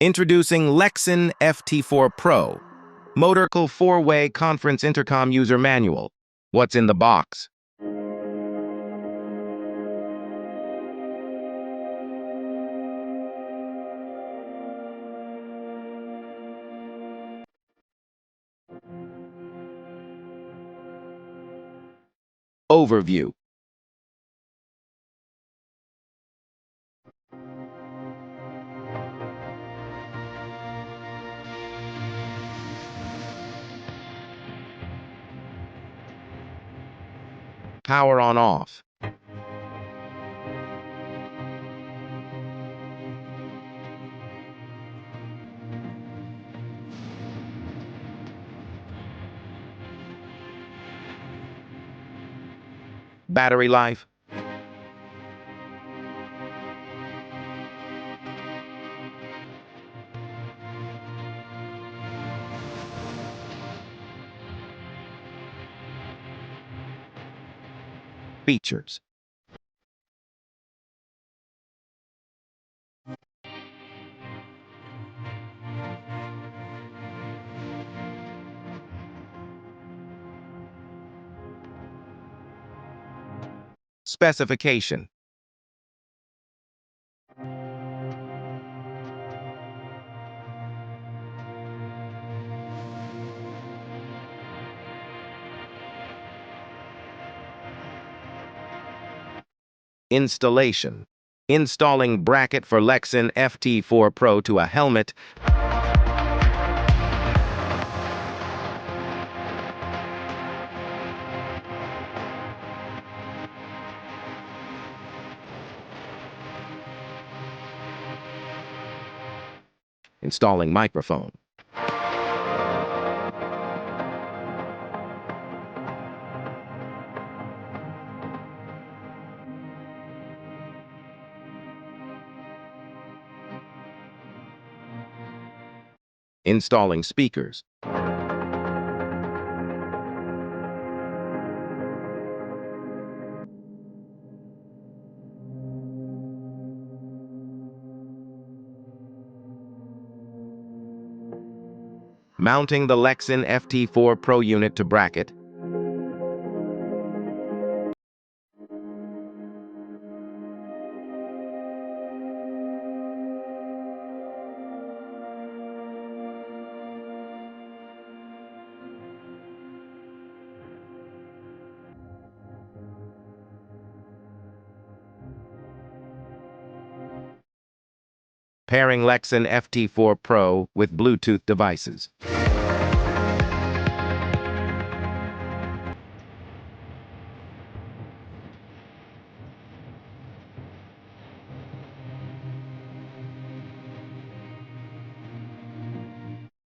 Introducing LEXIN FT4 Pro, Motorcal 4-Way Conference Intercom User Manual. What's in the box? Overview. Power on/off. Battery life. Features. Specification. Installation. Installing bracket for LEXIN FT4 Pro to a helmet. Installing microphone. Installing speakers. Mounting the LEXIN FT4 Pro unit to bracket. Pairing LEXIN FT4 Pro with Bluetooth devices.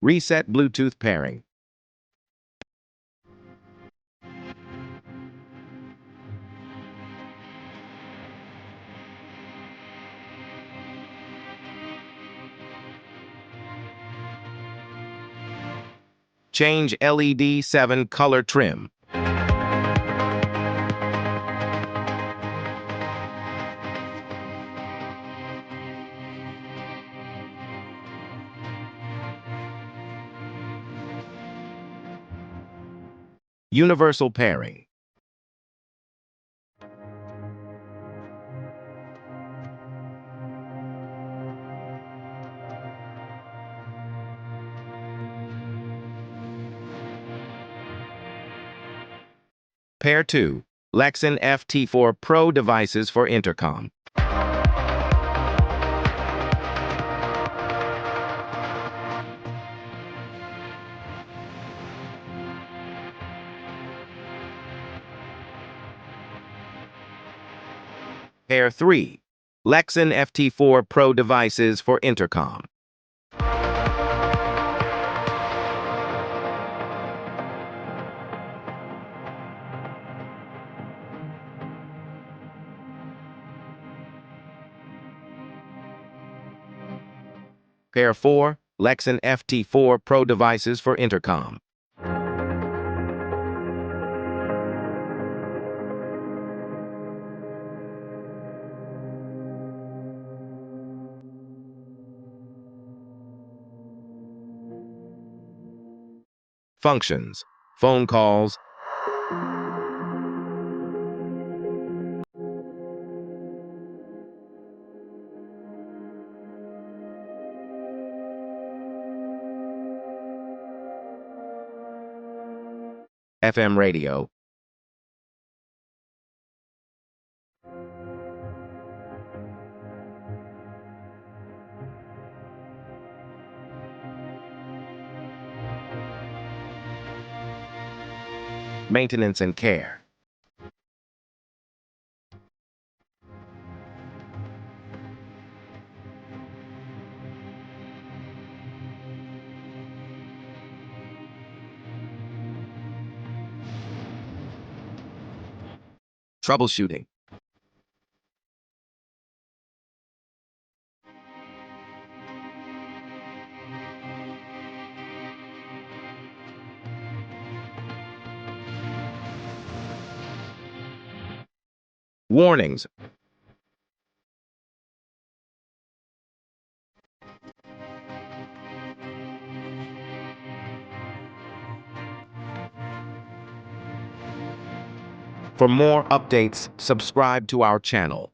Reset Bluetooth pairing. Change LED 7 color trim. Universal pairing. Pair 2. LEXIN FT4 Pro devices for intercom. Pair 3. LEXIN FT4 Pro devices for intercom. Pair 4. LEXIN FT4 Pro devices for intercom. Functions: phone calls, FM radio, maintenance and care, troubleshooting, warnings, For more updates, subscribe to our channel.